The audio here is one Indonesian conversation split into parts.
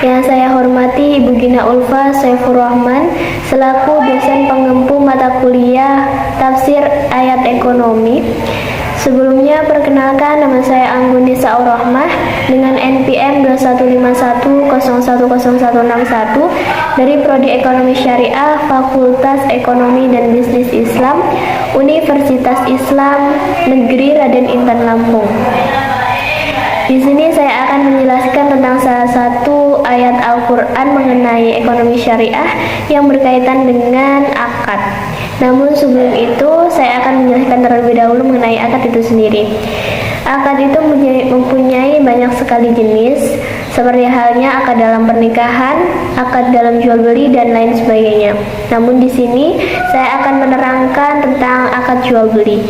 Yang saya hormati Ibu Gina Ulfa Saifur Rahman selaku dosen pengempu mata kuliah Tafsir Ayat Ekonomi. Sebelumnya perkenalkan, nama saya Anggunisa Aurahmah dengan NPM 2151010161 dari Prodi Ekonomi Syariah Fakultas Ekonomi dan Bisnis Islam Universitas Islam Negeri Raden Intan Lampung. Di sini saya akan menjelaskan tentang salah satu ayat Al-Quran mengenai ekonomi syariah yang berkaitan dengan akad. Namun sebelum itu, saya akan menjelaskan terlebih dahulu mengenai akad itu sendiri. Akad itu mempunyai banyak sekali jenis, seperti halnya akad dalam pernikahan, akad dalam jual beli, dan lain sebagainya. Namun di sini saya akan menerangkan tentang akad jual beli.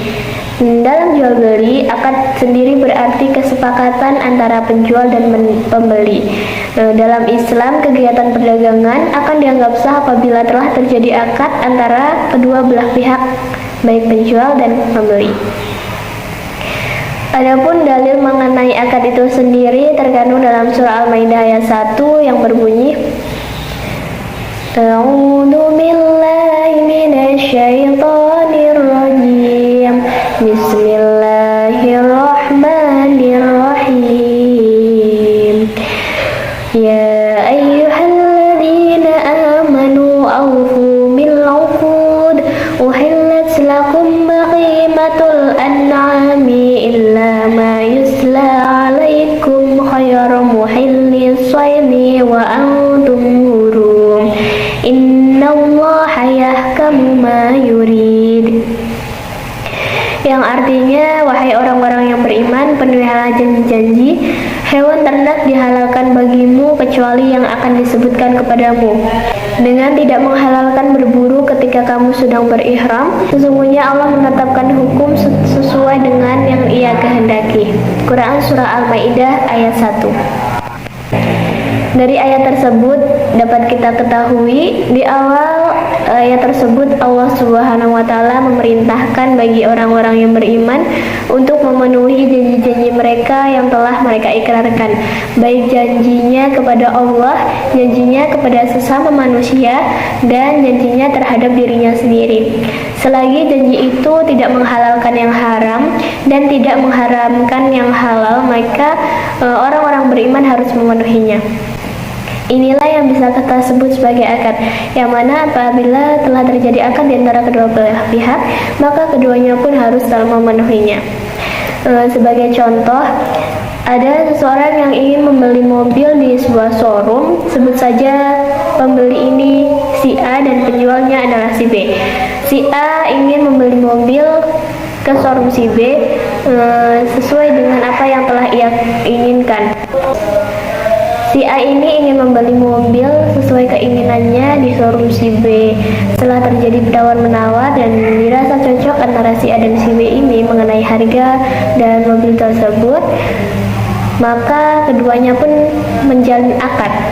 Dalam jual beli, akad sendiri berarti kesepakatan antara penjual dan pembeli. Dalam Islam, kegiatan perdagangan akan dianggap sah apabila telah terjadi akad antara kedua belah pihak, baik penjual dan pembeli. Adapun dalil mengenai akad itu sendiri terkandung dalam surah Al-Maidah ayat 1 yang berbunyi, A'udzu billahi minasyaitonir rajim. Bismillahirrahmanirrahim. Ya ayyuhalladzina amanu awfu bil 'uqud uhillat lakum bahimatul an'ami illa ma yusla 'alaikum khayra muhillis saydhi wa antum hurum. Innallaha yahkamu ma yurid. Yang artinya, wahai orang-orang yang beriman, penuhilah janji-janji. Hewan ternak dihalalkan bagimu kecuali yang akan disebutkan kepadamu, dengan tidak menghalalkan berburu ketika kamu sedang berihram. Sesungguhnya Allah menetapkan hukum sesuai dengan yang Ia kehendaki. Quran Surah Al-Maidah ayat 1. Dari ayat tersebut dapat kita ketahui, di awal ayat tersebut Allah Subhanahu wa Ta'ala memerintahkan bagi orang-orang yang beriman untuk memenuhi janji-janji mereka yang telah mereka ikrarkan, baik janjinya kepada Allah, janjinya kepada sesama manusia, dan janjinya terhadap dirinya sendiri. Selagi janji itu tidak menghalalkan yang haram dan tidak mengharamkan yang halal, maka orang-orang beriman harus memenuhinya. Inilah yang bisa kita sebut sebagai akad, yang mana apabila telah terjadi akad di antara kedua belah pihak, maka keduanya pun harus dalam memenuhinya. Sebagai contoh, ada seseorang yang ingin membeli mobil di sebuah showroom. Sebut saja pembeli ini si A dan penjualnya adalah si B. Si A ingin membeli mobil ke showroom si B sesuai dengan apa yang telah ia inginkan. Si A ini ingin membeli mobil sesuai keinginannya di showroom si B. Setelah terjadi tawar-menawar dan dirasa cocok antara si A dan si B ini mengenai harga dan mobil tersebut, maka keduanya pun menjalin akad.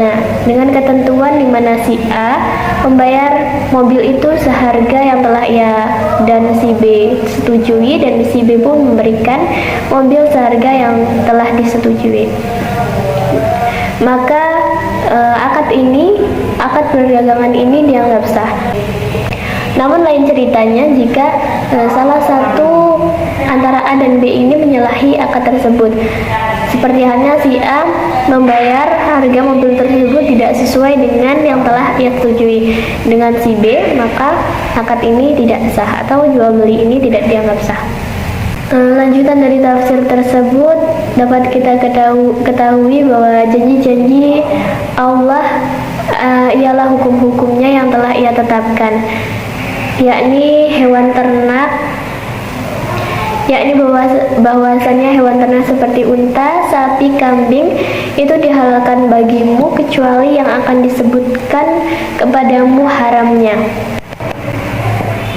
Nah, dengan ketentuan di mana si A membayar mobil itu seharga yang telah ia dan si B setujui, dan si B pun memberikan mobil seharga yang telah disetujui, maka akad perdagangan ini dianggap sah. Namun lain ceritanya jika salah satu antara A dan B ini menyalahi akad tersebut. Seperti halnya si A membayar harga mobil tersebut tidak sesuai dengan yang telah ia setujui dengan si B, maka akad ini tidak sah atau jual beli ini tidak dianggap sah. Lanjutan dari tafsir tersebut dapat kita ketahui bahwa janji-janji Allah ialah hukum-hukumnya yang telah ia tetapkan, yakni hewan ternak, yakni bahwasannya hewan ternak seperti unta, sapi, kambing itu dihalalkan bagimu kecuali yang akan disebutkan kepadamu haramnya,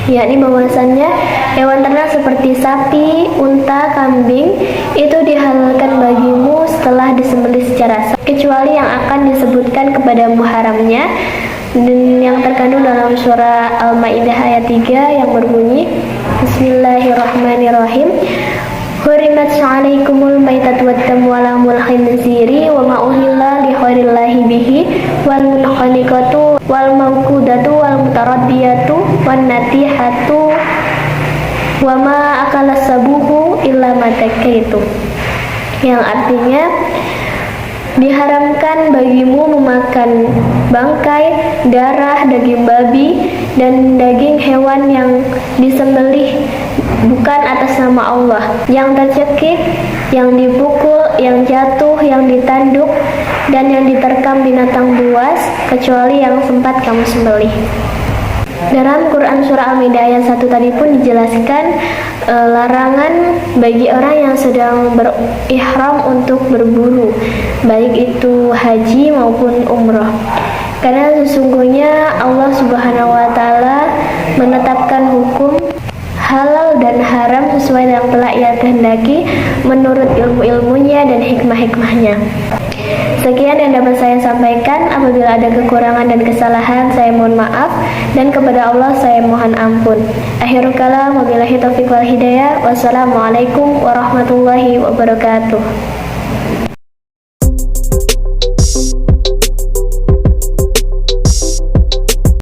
yakni bahwasannya hewan ternak seperti sapi, unta, kambing itu dihalalkan bagimu setelah disembelih secara sah, kecuali yang akan disebutkan kepadamu haramnya, dan yang terkandung dalam surah Al-Maidah ayat 3 yang berbunyi, Bismillahirrahmanirrahim. Hurimat 'alaikumul maitatu wad-damu wa lahmul khinziri wa ma uhilla li ghairillahi bihi wal munkhaniqatu wal mawqudatu wal mutaraddiyatu wan natihatu wa ma akala sabuhu illa ma takaitu, yang artinya diharamkan bagimu memakan bangkai, darah, daging babi, dan daging hewan yang disembelih bukan atas nama Allah, yang tercekik, yang dipukul, yang jatuh, yang ditanduk, dan yang diterkam binatang buas, kecuali yang sempat kamu sembelih. Dalam Quran Surah Al-Maidah ayat 1 tadi pun dijelaskan larangan bagi orang yang sedang berihram untuk berburu, baik itu haji maupun umroh. Karena sesungguhnya Allah Subhanahu wa Ta'ala menetapkan hukum halal dan haram sesuai yang telah Ia kehendaki menurut ilmu-ilmunya dan hikmah-hikmahnya. Sekian yang dapat saya sampaikan. Apabila ada kekurangan dan kesalahan, saya mohon maaf, dan kepada Allah saya mohon ampun. Akhirul kalam, wabillahi taufiq wal hidayah. Wassalamualaikum warahmatullahi wabarakatuh.